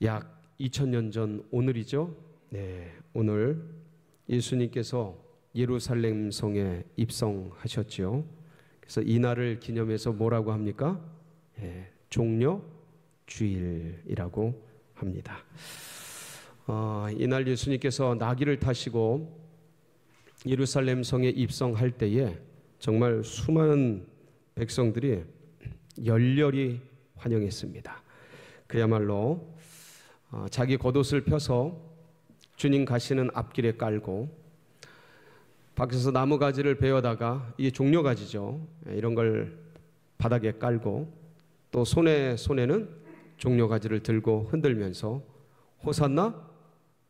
약 2000년 전 오늘이죠. 네, 오늘 예수님께서 예루살렘 성에 입성하셨지요. 그래서 이날을 기념해서 뭐라고 합니까? 네, 종려 주일이라고 합니다. 이날 예수님께서 나귀를 타시고 예루살렘 성에 입성할 때에 정말 수많은 백성들이 열렬히 환영했습니다. 그야말로 자기 겉옷을 펴서 주님 가시는 앞길에 깔고, 밖에서 나무가지를 베어다가, 이게 종려가지죠, 이런 걸 바닥에 깔고, 또 손에는 종려가지를 들고 흔들면서 호산나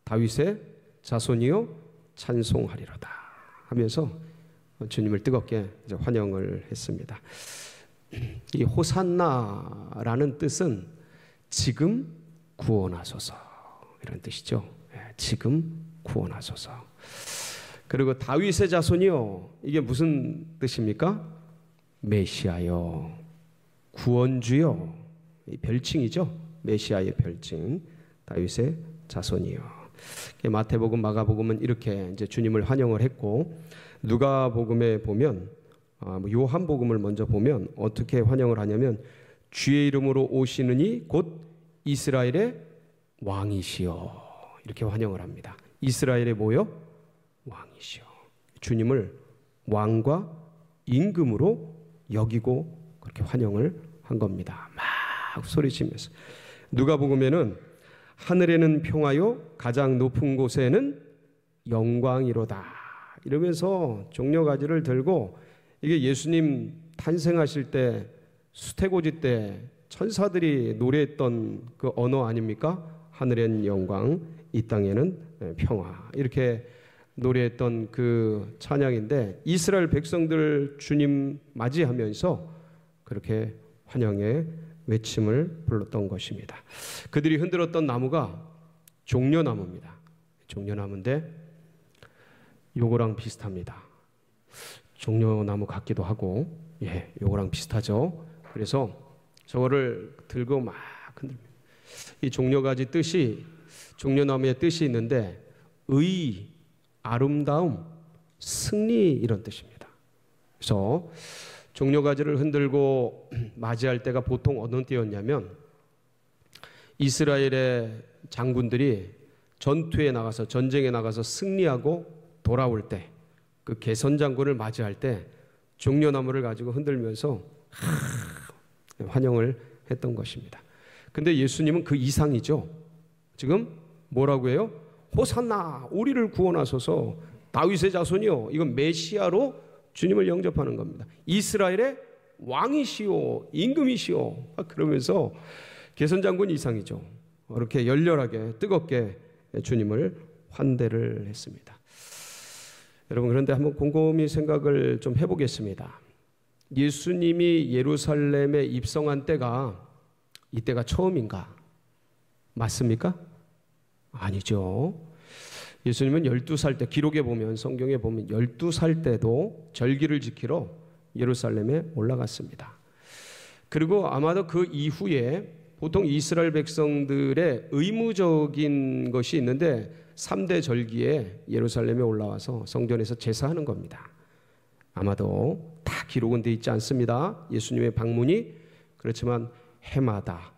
다윗의 자손이요 찬송하리로다 하면서 주님을 뜨겁게 환영을 했습니다. 이 호산나라는 뜻은 지금 구원하소서 이런 뜻이죠. 지금 구원하소서. 그리고 다윗의 자손이요, 이게 무슨 뜻입니까? 메시아요, 구원주요, 이 별칭이죠. 메시아의 별칭, 다윗의 자손이요. 마태복음, 마가복음은 이렇게 이제 주님을 환영을 했고, 누가복음에 보면, 요한복음을 먼저 보면 어떻게 환영을 하냐면, 주의 이름으로 오시느니 곧 이스라엘의 왕이시여, 이렇게 환영을 합니다. 이스라엘의 뭐요? 왕이시여. 주님을 왕과 임금으로 여기고 그렇게 환영을 한 겁니다. 막 소리치면서. 누가복음에는 하늘에는 평화요 가장 높은 곳에는 영광이로다 이러면서 종려가지를 들고, 이게 예수님 탄생하실 때 수태고지 때 천사들이 노래했던 그 언어 아닙니까? 하늘엔 영광, 이 땅에는 평화, 이렇게 노래했던 그 찬양인데, 이스라엘 백성들 주님 맞이하면서 그렇게 환영의 외침을 불렀던 것입니다. 그들이 흔들었던 나무가 종려나무입니다. 종려나무인데 요거랑 비슷합니다. 종려나무 같기도 하고, 요거랑 비슷하죠. 그래서 저거를 들고 막 흔들면, 이 종려가지 뜻이, 종려나무의 뜻이 있는데 의, 아름다움, 승리 이런 뜻입니다. 그래서 종려가지를 흔들고 맞이할 때가 보통 어느 때였냐면, 이스라엘의 장군들이 전투에 나가서, 전쟁에 나가서 승리하고 돌아올 때, 그 개선 장군을 맞이할 때 종려나무를 가지고 흔들면서 환영을 했던 것입니다. 근데 예수님은 그 이상이죠. 지금 뭐라고 해요? 호산나, 우리를 구원하소서, 다윗의 자손이요. 이건 메시아로 주님을 영접하는 겁니다. 이스라엘의 왕이시오, 임금이시오, 그러면서 개선장군 이상이죠. 이렇게 열렬하게 뜨겁게 주님을 환대를 했습니다. 여러분, 그런데 한번 곰곰이 생각을 좀 해보겠습니다. 예수님이 예루살렘에 입성한 때가 이때가 처음인가? 맞습니까? 아니죠. 예수님은 12살 때, 기록에 보면, 성경에 보면 12살 때도 절기를 지키러 예루살렘에 올라갔습니다. 그리고 아마도 그 이후에 보통 이스라엘 백성들의 의무적인 것이 있는데 3대 절기에 예루살렘에 올라와서 성전에서 제사하는 겁니다. 아마도 다 기록은 되어 있지 않습니다. 예수님의 방문이. 그렇지만 해마다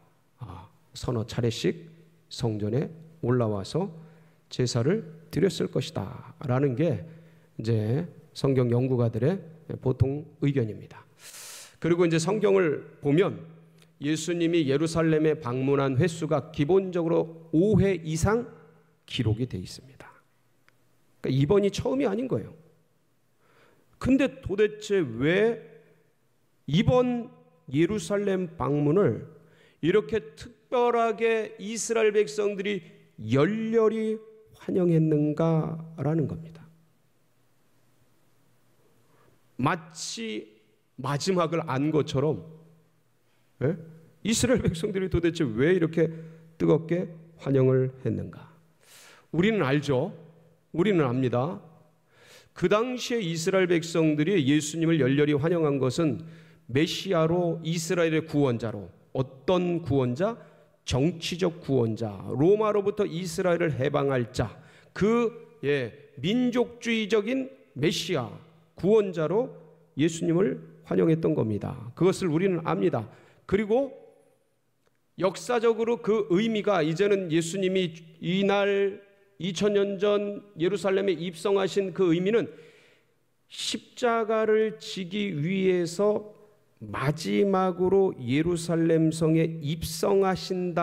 서너 차례씩 성전에 올라와서 제사를 드렸을 것이다 라는 게 이제 성경 연구가들의 보통 의견입니다. 그리고 이제 성경을 보면 예수님이 예루살렘에 방문한 횟수가 기본적으로 5회 이상 기록이 되어 있습니다. 그러니까 이번이 처음이 아닌 거예요. 근데 도대체 왜 이번 예루살렘 방문을 이렇게 특별하게 이스라엘 백성들이 열렬히 환영했는가라는 겁니다. 마치 마지막을 안 것처럼, 이스라엘 백성들이 도대체 왜 이렇게 뜨겁게 환영을 했는가? 우리는 알죠. 우리는 압니다. 그 당시에 이스라엘 백성들이 예수님을 열렬히 환영한 것은 메시아로, 이스라엘의 구원자로, 어떤 구원자? 정치적 구원자, 로마로부터 이스라엘을 해방할 자, 그 민족주의적인 메시아, 구원자로 예수님을 환영했던 겁니다. 그것을 우리는 압니다. 그리고 역사적으로 그 의미가 이제는 예수님이 이날 2000년 전 예루살렘에 입성하신 그 의미는 십자가를 지기 위해서 마지막으로 예루살렘 성에 입성하신다라는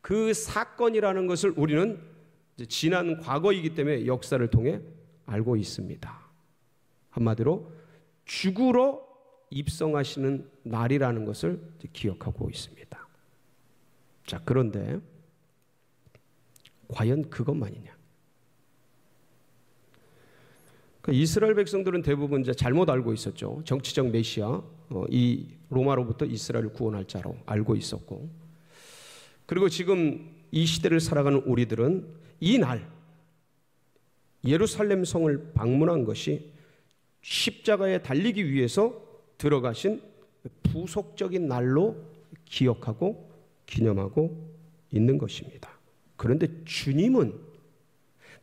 그 사건이라는 것을 우리는 지난 과거이기 때문에 역사를 통해 알고 있습니다. 한마디로 죽으러 입성하시는 날이라는 것을 기억하고 있습니다. 자, 그런데 과연 그것만이냐? 이스라엘 백성들은 대부분 이제 잘못 알고 있었죠. 정치적 메시아, 이 로마로부터 이스라엘을 구원할 자로 알고 있었고, 그리고 지금 이 시대를 살아가는 우리들은 이 날 예루살렘 성을 방문한 것이 십자가에 달리기 위해서 들어가신 부속적인 날로 기억하고 기념하고 있는 것입니다. 그런데 주님은,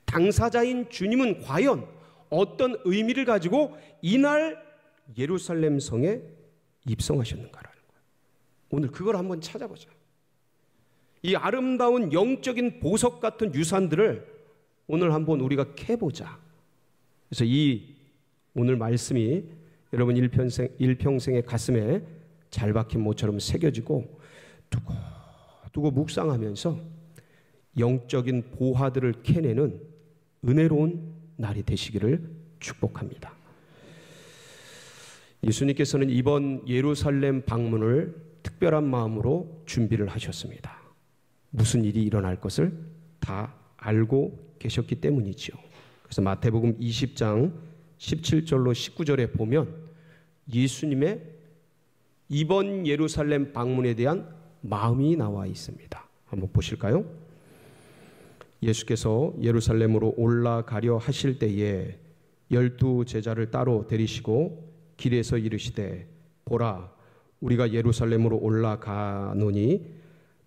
당사자인 주님은 과연 어떤 의미를 가지고 이날 예루살렘 성에 입성하셨는가라는 거예요. 오늘 그걸 한번 찾아보자. 이 아름다운 영적인 보석 같은 유산들을 오늘 한번 우리가 캐보자. 그래서 이 오늘 말씀이 여러분 일평생의 가슴에 잘 박힌 모처럼 새겨지고 두고 묵상하면서 영적인 보화들을 캐내는 은혜로운 날이 되시기를 축복합니다. 예수님께서는 이번 예루살렘 방문을 특별한 마음으로 준비를 하셨습니다. 무슨 일이 일어날 것을 다 알고 계셨기 때문이죠. 그래서 마태복음 20장 17절로 19절에 보면 예수님의 이번 예루살렘 방문에 대한 마음이 나와 있습니다. 한번 보실까요? 예수께서 예루살렘으로 올라가려 하실 때에 12 제자를 따로 데리시고 길에서 이르시되 보라 우리가 예루살렘으로 올라가노니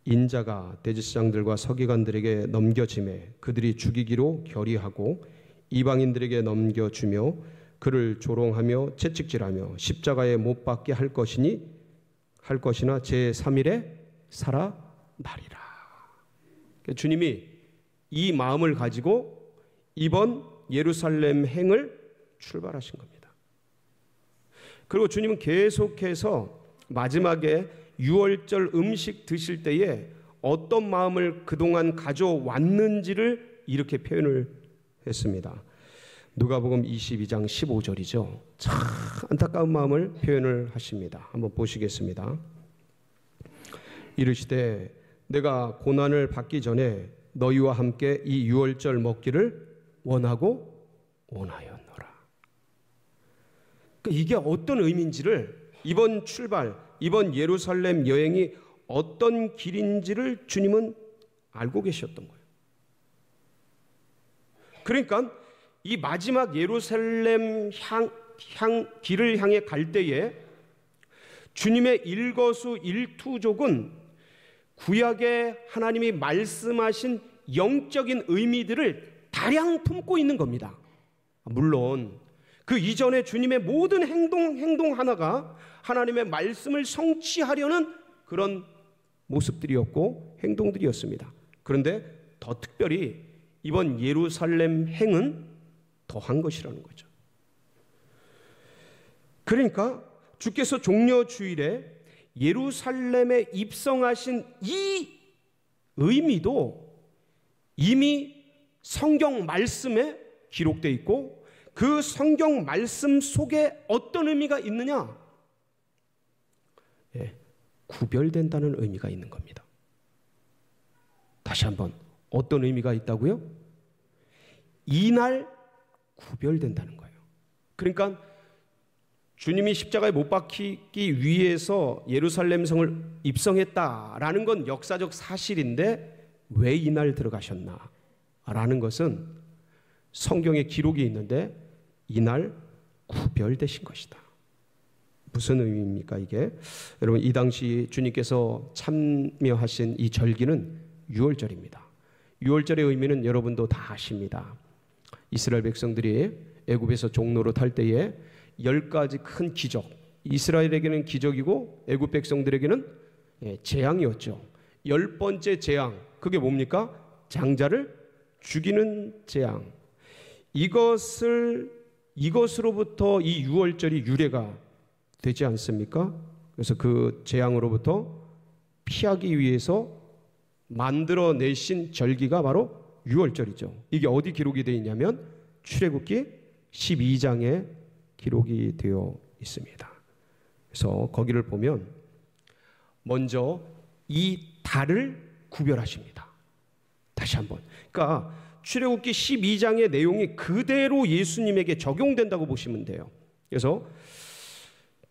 인자가 대제사장들과 서기관들에게 넘겨지매 그들이 죽이기로 결의하고 이방인들에게 넘겨주며 그를 조롱하며 채찍질하며 십자가에 못 박게 할 것이나 제3일에 살아나리라. 주님이 이 마음을 가지고 이번 예루살렘 행을 출발하신 겁니다. 그리고 주님은 계속해서 마지막에 유월절 음식 드실 때에 어떤 마음을 그동안 가져왔는지를 이렇게 표현을 했습니다. 누가복음 22장 15절이죠. 참 안타까운 마음을 표현을 하십니다. 한번 보시겠습니다. 이르시되 내가 고난을 받기 전에 너희와 함께 이 유월절 먹기를 원하고 원하였노라. 그러니까 이게 어떤 의미인지를 이번 출발, 이번 예루살렘 여행이 어떤 길인지를 주님은 알고 계셨던 거예요. 그러니까 이 마지막 예루살렘 길을 향해 갈 때에 주님의 일거수일투족은 구약에 하나님이 말씀하신 영적인 의미들을 다량 품고 있는 겁니다. 물론 그 이전에 주님의 모든 행동 하나가 하나님의 말씀을 성취하려는 그런 모습들이었고 행동들이었습니다. 그런데 더 특별히 이번 예루살렘 행은 더한 것이라는 거죠. 그러니까 주께서 종려주일에 예루살렘에 입성하신 이 의미도 이미 성경 말씀에 기록되어 있고 그 성경 말씀 속에 어떤 의미가 있느냐? 구별된다는 의미가 있는 겁니다. 다시 한번 어떤 의미가 있다고요? 이날 구별된다는 거예요. 그러니까 주님이 십자가에 못 박히기 위해서 예루살렘 성을 입성했다라는 건 역사적 사실인데 왜 이날 들어가셨나? 라는 것은 성경에 기록이 있는데 이날 구별되신 것이다. 무슨 의미입니까 이게? 여러분, 이 당시 주님께서 참여하신 이 절기는 유월절입니다. 유월절의 의미는 여러분도 다 아십니다. 이스라엘 백성들이 애굽에서 종로로 탈 때에 10가지 큰 기적, 이스라엘에게는 기적이고 애굽 백성들에게는 재앙이었죠. 10번째 재앙, 그게 뭡니까? 장자를 죽이는 재앙. 이것으로부터 이 유월절이 유래가 되지 않습니까? 그래서 그 재앙으로부터 피하기 위해서 만들어내신 절기가 바로 유월절이죠. 이게 어디 기록이 되어 있냐면 출애굽기 12장에 기록이 되어 있습니다. 그래서 거기를 보면 먼저 이 달을 구별하십니다. 다시 한번. 그러니까 출애굽기 12장의 내용이 그대로 예수님에게 적용된다고 보시면 돼요. 그래서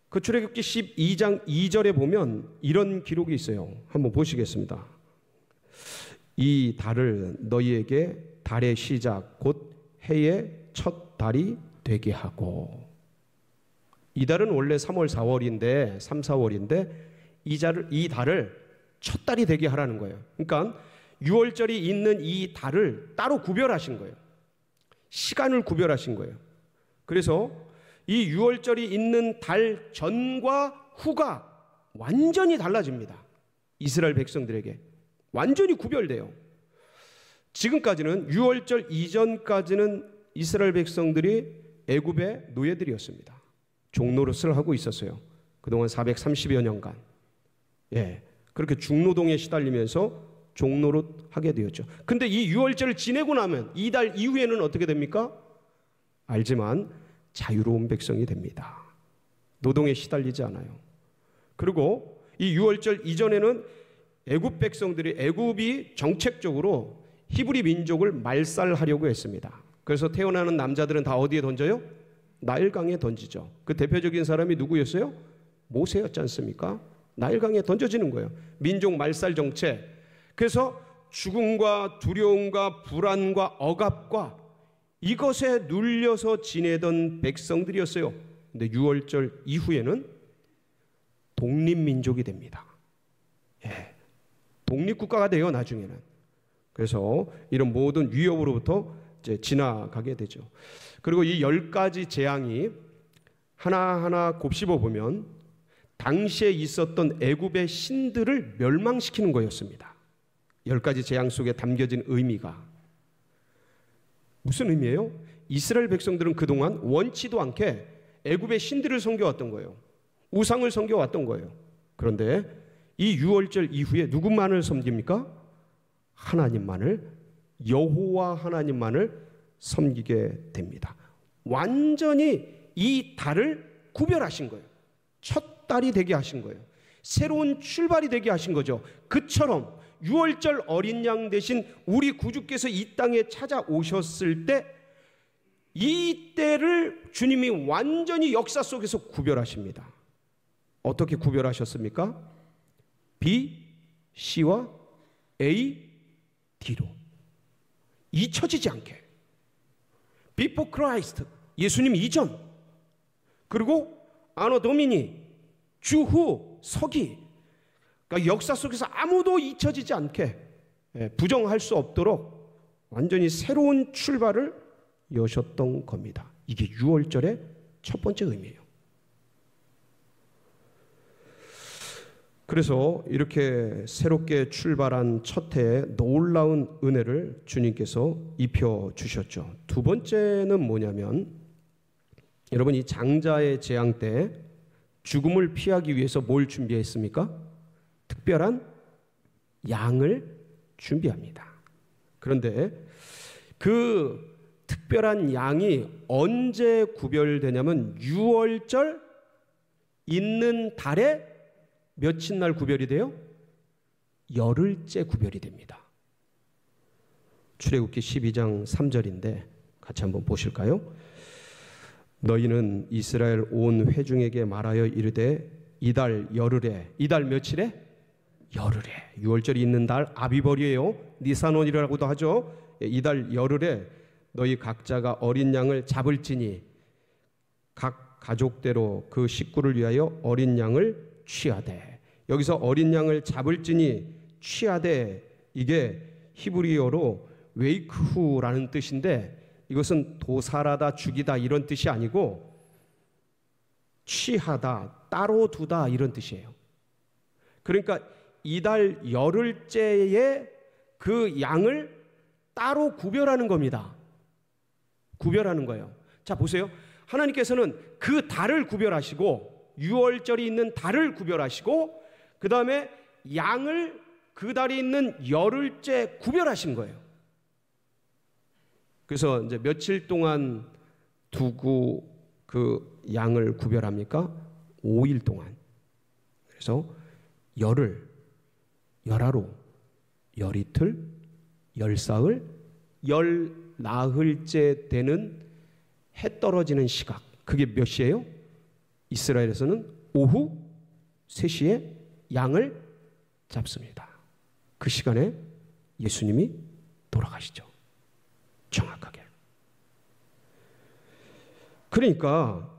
그 출애굽기 12장 2절에 보면 이런 기록이 있어요. 한번 보시겠습니다. 이 달을 너희에게 달의 시작 곧 해의 첫 달이 되게 하고. 이 달은 원래 3월 4월인데 3, 4월인데 이 달을 첫 달이 되게 하라는 거예요. 그러니까 유월절이 있는 이 달을 따로 구별하신 거예요. 시간을 구별하신 거예요. 그래서 이 유월절이 있는 달 전과 후가 완전히 달라집니다. 이스라엘 백성들에게 완전히 구별돼요. 지금까지는 유월절 이전까지는 이스라엘 백성들이 애굽의 노예들이었습니다. 종노릇을 하고 있었어요. 그동안 430여 년간. 그렇게 중노동에 시달리면서 종노릇 하게 되었죠. 근데 이 유월절을 지내고 나면 이 달 이후에는 어떻게 됩니까? 알지만 자유로운 백성이 됩니다. 노동에 시달리지 않아요. 그리고 이 유월절 이전에는 애굽 백성들이, 애굽이 정책적으로 히브리 민족을 말살하려고 했습니다. 그래서 태어나는 남자들은 다 어디에 던져요? 나일강에 던지죠. 그 대표적인 사람이 누구였어요? 모세였지 않습니까? 나일강에 던져지는 거예요. 민족 말살 정책. 그래서 죽음과 두려움과 불안과 억압과 이것에 눌려서 지내던 백성들이었어요. 근데 유월절 이후에는 독립민족이 됩니다. 독립국가가 돼요, 나중에는. 그래서 이런 모든 위협으로부터 이제 지나가게 되죠. 그리고 이 10가지 재앙이 하나하나 곱씹어 보면 당시에 있었던 애굽의 신들을 멸망시키는 거였습니다. 10가지 재앙 속에 담겨진 의미가 무슨 의미예요? 이스라엘 백성들은 그동안 원치도 않게 애굽의 신들을 섬겨왔던 거예요. 우상을 섬겨왔던 거예요. 그런데 이 유월절 이후에 누구만을 섬깁니까? 하나님만을, 여호와 하나님만을 섬기게 됩니다. 완전히 이 달을 구별하신 거예요. 첫 달이 되게 하신 거예요. 새로운 출발이 되게 하신 거죠. 그처럼 유월절 어린 양 대신 우리 구주께서 이 땅에 찾아오셨을 때 이 때를 주님이 완전히 역사 속에서 구별하십니다. 어떻게 구별하셨습니까? B, C와 A, D로 잊혀지지 않게. Before Christ, 예수님 이전, 그리고 아노 도미니, 주후, 서기. 그러니까 역사 속에서 아무도 잊혀지지 않게, 부정할 수 없도록 완전히 새로운 출발을 여셨던 겁니다. 이게 유월절의 첫 번째 의미예요. 그래서 이렇게 새롭게 출발한 첫 해에 놀라운 은혜를 주님께서 입혀주셨죠. 두 번째는 뭐냐면, 여러분, 이 장자의 재앙 때 죽음을 피하기 위해서 뭘 준비했습니까? 특별한 양을 준비합니다. 그런데 그 특별한 양이 언제 구별되냐면 유월절 있는 달에 며칠 날 구별이 돼요? 열흘째 구별이 됩니다. 출애굽기 12장 3절인데 같이 한번 보실까요? 너희는 이스라엘 온 회중에게 말하여 이르되 이달 열흘에, 이달 며칠에? 열흘에. 유월절이 있는 달 아비벌이에요. 니산원이라고도 하죠. 이달 열흘에 너희 각자가 어린 양을 잡을지니 각 가족대로 그 식구를 위하여 어린 양을 취하되, 여기서 어린 양을 잡을지니 취하되, 이게 히브리어로 웨이크후라는 뜻인데 이것은 도살하다, 죽이다 이런 뜻이 아니고 취하다, 따로 두다 이런 뜻이에요. 그러니까 이달 열흘째에 그 양을 따로 구별하는 겁니다. 구별하는 거예요. 자, 보세요. 하나님께서는 그 달을 구별하시고, 유월절이 있는 달을 구별하시고, 그 다음에 양을 그 달이 있는 열흘째 구별하신 거예요. 그래서 이제 며칠 동안 두고 그 양을 구별합니까? 5일 동안. 그래서 열흘, 열하루, 열이틀, 열사흘, 열나흘째 되는 해 떨어지는 시각, 그게 몇 시예요? 이스라엘에서는 오후 3시에 양을 잡습니다. 그 시간에 예수님이 돌아가시죠. 정확하게. 그러니까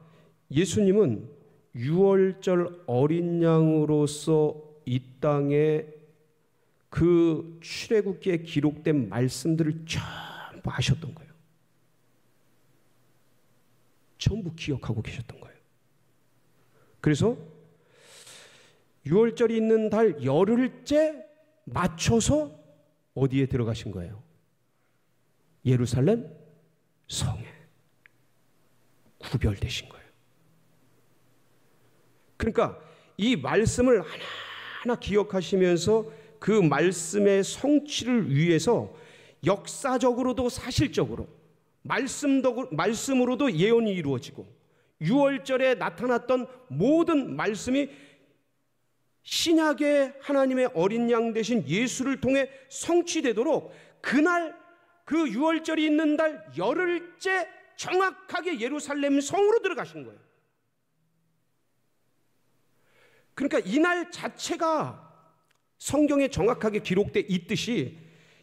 예수님은 유월절 어린 양으로서 이 땅에 그 출애굽기에 기록된 말씀들을 전부 하셨던 거예요. 전부 기억하고 계셨던 거예요. 그래서 유월절이 있는 달 열흘째 맞춰서 어디에 들어가신 거예요? 예루살렘 성에 구별되신 거예요. 그러니까 이 말씀을 하나하나 기억하시면서 그 말씀의 성취를 위해서 역사적으로도 사실적으로 말씀으로도 예언이 이루어지고, 유월절에 나타났던 모든 말씀이 신약의 하나님의 어린 양 되신 예수를 통해 성취되도록 그날 그 유월절이 있는 달 열흘째 정확하게 예루살렘 성으로 들어가신 거예요. 그러니까 이날 자체가 성경에 정확하게 기록되어 있듯이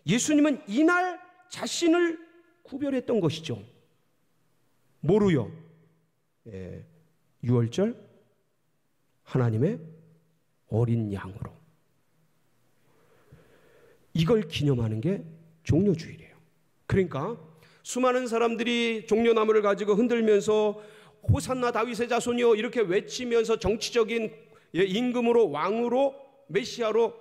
예수님은 이날 자신을 구별했던 것이죠. 뭐로요? 유월절 하나님의 어린 양으로. 이걸 기념하는 게 종려주일이에요. 그러니까 수많은 사람들이 종려나무를 가지고 흔들면서 호산나 다윗의 자손이여 이렇게 외치면서 정치적인 임금으로, 왕으로, 메시아로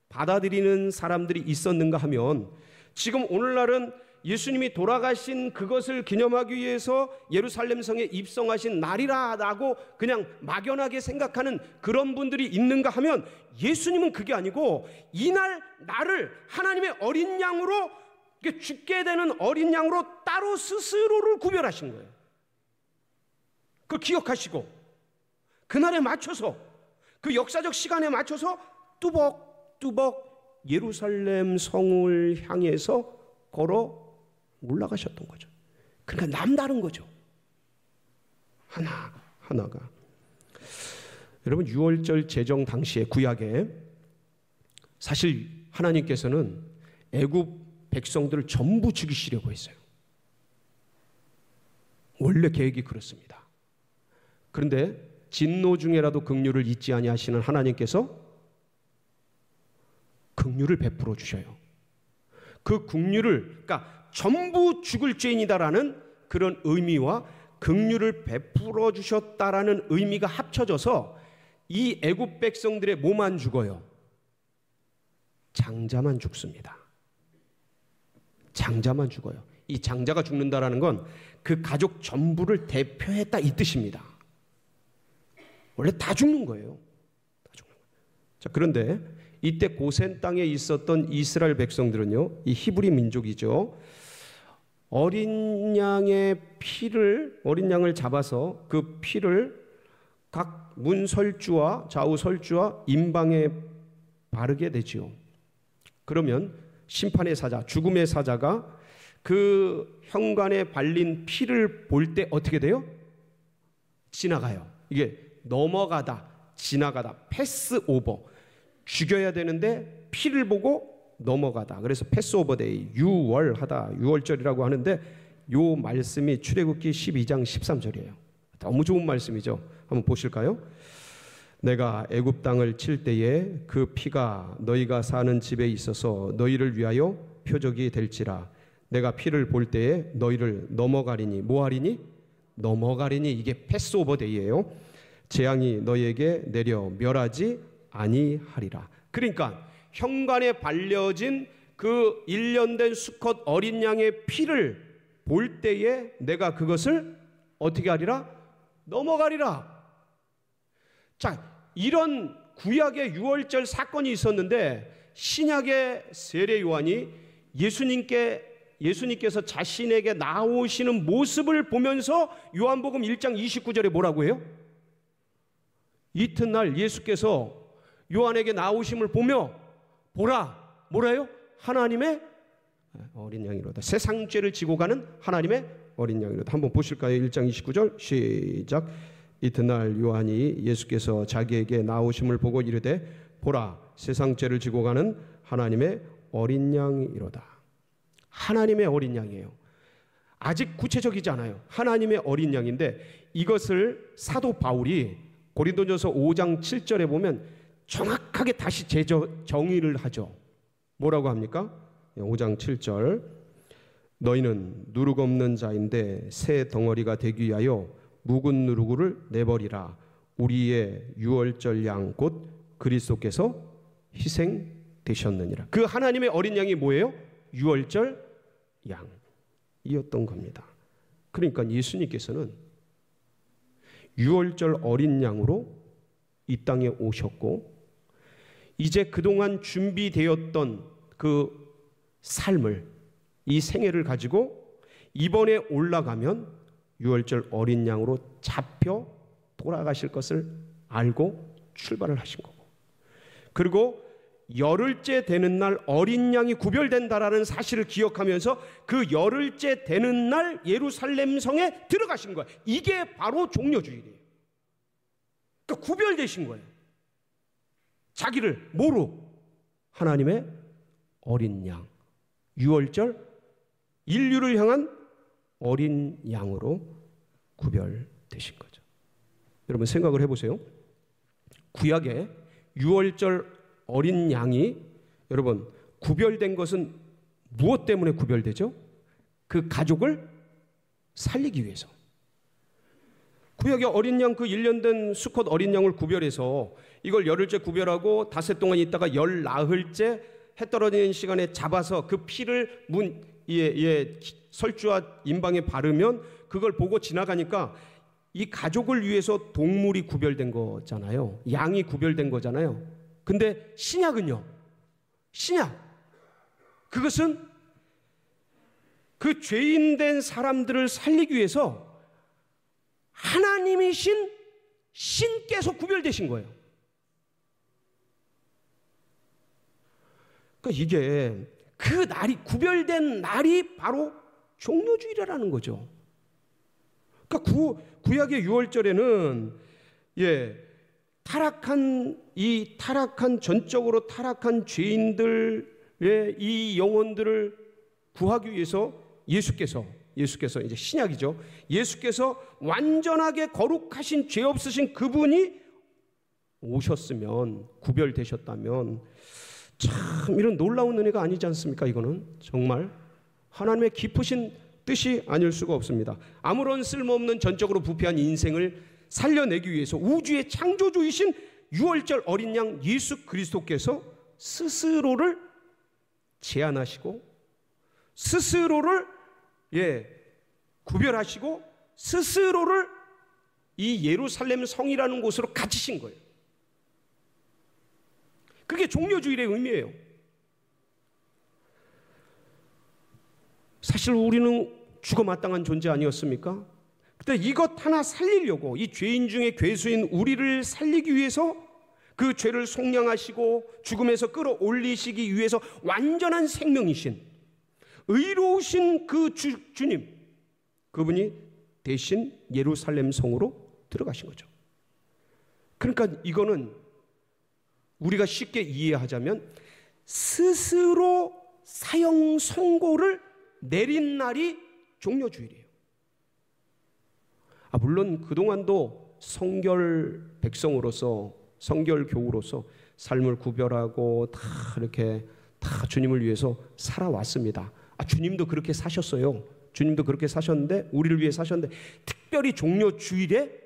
받아들이는 사람들이 있었는가 하면, 지금 오늘날은 예수님이 돌아가신 그것을 기념하기 위해서 예루살렘 성에 입성하신 날이라고 그냥 막연하게 생각하는 그런 분들이 있는가 하면, 예수님은 그게 아니고 이날 나를 하나님의 어린 양으로, 죽게 되는 어린 양으로 따로 스스로를 구별하신 거예요. 그걸 기억하시고 그날에 맞춰서, 그 역사적 시간에 맞춰서 뚜벅뚜벅 예루살렘 성을 향해서 걸어 올라가셨던 거죠. 그러니까 남다른 거죠. 하나가. 여러분, 유월절 제정 당시에 구약에 사실 하나님께서는 애굽 백성들을 전부 죽이시려고 했어요. 원래 계획이 그렇습니다. 그런데 진노 중에라도 긍휼을 잊지 아니하시는 하나님께서 긍휼을 베풀어 주셔요. 그 긍휼을, 그러니까 전부 죽을 죄인이다라는 그런 의미와 긍휼을 베풀어 주셨다라는 의미가 합쳐져서 이 애굽 백성들의 뭐만 죽어요? 장자만 죽습니다. 장자만 죽어요. 이 장자가 죽는다라는 건 그 가족 전부를 대표했다 이 뜻입니다. 원래 다 죽는 거예요. 다 죽는 거예요. 자, 그런데 이때 고센 땅에 있었던 이스라엘 백성들은요, 이 히브리 민족이죠. 어린 양의 피를, 어린 양을 잡아서 그 피를 각 문설주와 좌우설주와 임방에 바르게 되지요. 그러면 심판의 사자, 죽음의 사자가 그 현관에 발린 피를 볼 때 어떻게 돼요? 지나가요. 이게 넘어가다, 지나가다, 패스오버. 죽여야 되는데 피를 보고 넘어가다. 그래서 패스오버 데이, 유월하다, 유월절이라고 하는데 요 말씀이 출애굽기 12장 13절이에요. 너무 좋은 말씀이죠. 한번 보실까요? 내가 애굽 땅을 칠 때에 그 피가 너희가 사는 집에 있어서 너희를 위하여 표적이 될지라. 내가 피를 볼 때에 너희를 넘어가리니, 뭐하리니? 넘어가리니. 이게 패스오버 데이예요. 재앙이 너희에게 내려 멸하지 아니하리라. 그러니까 현관에 발려진 그 1년 된 수컷 어린 양의 피를 볼 때에 내가 그것을 어떻게 하리라? 넘어가리라. 자, 이런 구약의 유월절 사건이 있었는데 신약의 세례 요한이 예수님께서 자신에게 나오시는 모습을 보면서 요한복음 1장 29절에 뭐라고 해요? 이튿날 예수께서 요한에게 나오심을 보며 보라, 뭐라요? 하나님의 어린 양이로다. 세상 죄를 지고 가는 하나님의 어린 양이로다. 한번 보실까요? 1장 29절 시작. 이튿날 요한이 예수께서 자기에게 나오심을 보고 이르되 보라, 세상 죄를 지고 가는 하나님의 어린 양이로다. 하나님의 어린 양이에요. 아직 구체적이지 않아요. 하나님의 어린 양인데 이것을 사도 바울이 고린도전서 5장 7절에 보면 정확하게 다시 정의를 하죠. 뭐라고 합니까? 5장 7절. 너희는 누룩 없는 자인데 새 덩어리가 되기 위하여 묵은 누룩을 내버리라. 우리의 유월절 양 곧 그리스도께서 희생되셨느니라. 그 하나님의 어린 양이 뭐예요? 유월절 양이었던 겁니다. 그러니까 예수님께서는 유월절 어린 양으로 이 땅에 오셨고 이제 그동안 준비되었던 그 삶을, 이 생애를 가지고 이번에 올라가면 유월절 어린 양으로 잡혀 돌아가실 것을 알고 출발을 하신 거고, 그리고 열흘째 되는 날 어린 양이 구별된다라는 사실을 기억하면서 그 열흘째 되는 날 예루살렘 성에 들어가신 거예요. 이게 바로 종려주일이에요. 그러니까 구별되신 거예요. 자기를 뭐로? 하나님의 어린 양, 유월절 인류를 향한 어린 양으로 구별되신 거죠. 여러분 생각을 해보세요. 구약에 유월절 어린 양이 여러분 구별된 것은 무엇 때문에 구별되죠? 그 가족을 살리기 위해서. 구약의 어린 양, 그 1년 된 수컷 어린 양을 구별해서 이걸 열흘째 구별하고 닷새 동안 있다가 열 나흘째 해 떨어지는 시간에 잡아서 그 피를 설주와 임방에 바르면 그걸 보고 지나가니까 이 가족을 위해서 동물이 구별된 거잖아요. 양이 구별된 거잖아요. 근데 신약은요? 신약, 그것은 그 죄인된 사람들을 살리기 위해서 하나님이신 신께서 구별되신 거예요. 그러니까 이게 그 날이, 구별된 날이 바로 종려주일이라는 거죠. 그러니까 구약의 유월절에는 전적으로 타락한 죄인들의 이 영혼들을 구하기 위해서 예수께서 이제 신약이죠. 예수께서 완전하게 거룩하신 죄 없으신 그분이 오셨으면, 구별되셨다면 참 이런 놀라운 은혜가 아니지 않습니까? 이거는 정말 하나님의 깊으신 뜻이 아닐 수가 없습니다. 아무런 쓸모없는 전적으로 부패한 인생을 살려내기 위해서 우주의 창조주이신 유월절 어린 양 예수 그리스도께서 스스로를 제한하시고 스스로를 구별하시고 스스로를 이 예루살렘 성이라는 곳으로 갇히신 거예요. 그게 종려주일의 의미예요. 사실 우리는 죽어 마땅한 존재 아니었습니까? 근데 이것 하나 살리려고, 이 죄인 중에 괴수인 우리를 살리기 위해서 그 죄를 속량하시고 죽음에서 끌어올리시기 위해서 완전한 생명이신, 의로우신 그 주님, 그분이 대신 예루살렘 성으로 들어가신 거죠. 그러니까 이거는 우리가 쉽게 이해하자면 스스로 사형 선고를 내린 날이 종려주일이에요. 물론 그동안도 성결 백성으로서, 성결 교우로서 삶을 구별하고 다 이렇게 다 주님을 위해서 살아왔습니다. 주님도 그렇게 사셨어요. 주님도 그렇게 사셨는데, 우리를 위해 사셨는데, 특별히 종려 주일에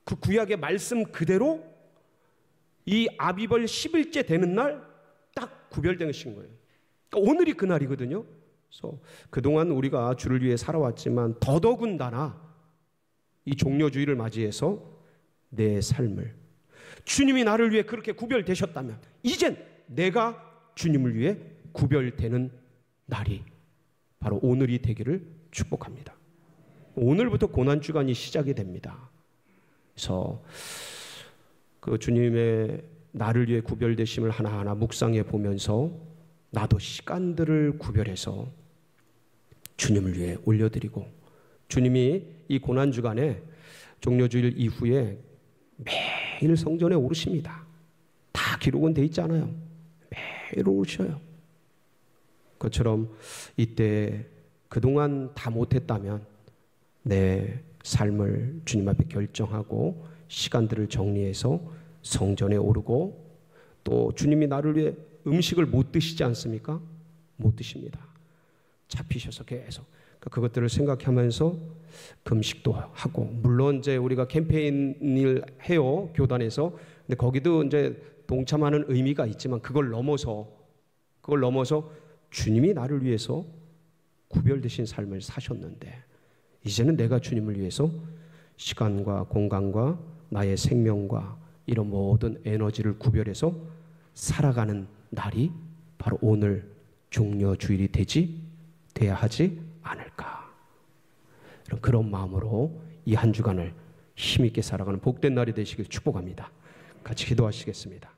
그 구약의 말씀 그대로 이 아비벌 10일째 되는 날 딱 구별되신 거예요. 그러니까 오늘이 그날이거든요. 그래서 그동안 우리가 주를 위해 살아왔지만 더더군다나 이 종려주일을 맞이해서 내 삶을, 주님이 나를 위해 그렇게 구별되셨다면 이젠 내가 주님을 위해 구별되는 날이 바로 오늘이 되기를 축복합니다. 오늘부터 고난주간이 시작이 됩니다. 그래서 그 주님의 나를 위해 구별되심을 하나하나 묵상해 보면서 나도 시간들을 구별해서 주님을 위해 올려드리고, 주님이 이 고난주간에 종려주일 이후에 매일 성전에 오르십니다. 다 기록은 돼 있잖아요. 매일 오르셔요. 그것처럼 이때 그동안 다 못했다면 내 삶을 주님 앞에 결정하고 시간들을 정리해서 성전에 오르고, 또 주님이 나를 위해 음식을 못 드시지 않습니까? 못 드십니다. 잡히셔서 계속 그것들을 생각하면서 금식도 하고, 물론 이제 우리가 캠페인을 해요, 교단에서. 근데 거기도 이제 동참하는 의미가 있지만 그걸 넘어서 주님이 나를 위해서 구별되신 삶을 사셨는데, 이제는 내가 주님을 위해서 시간과 공간과 나의 생명과 이런 모든 에너지를 구별해서 살아가는 날이 바로 오늘 종려주일이 돼야 하지 않을까. 그런 마음으로 이 한 주간을 힘있게 살아가는 복된 날이 되시길 축복합니다. 같이 기도하시겠습니다.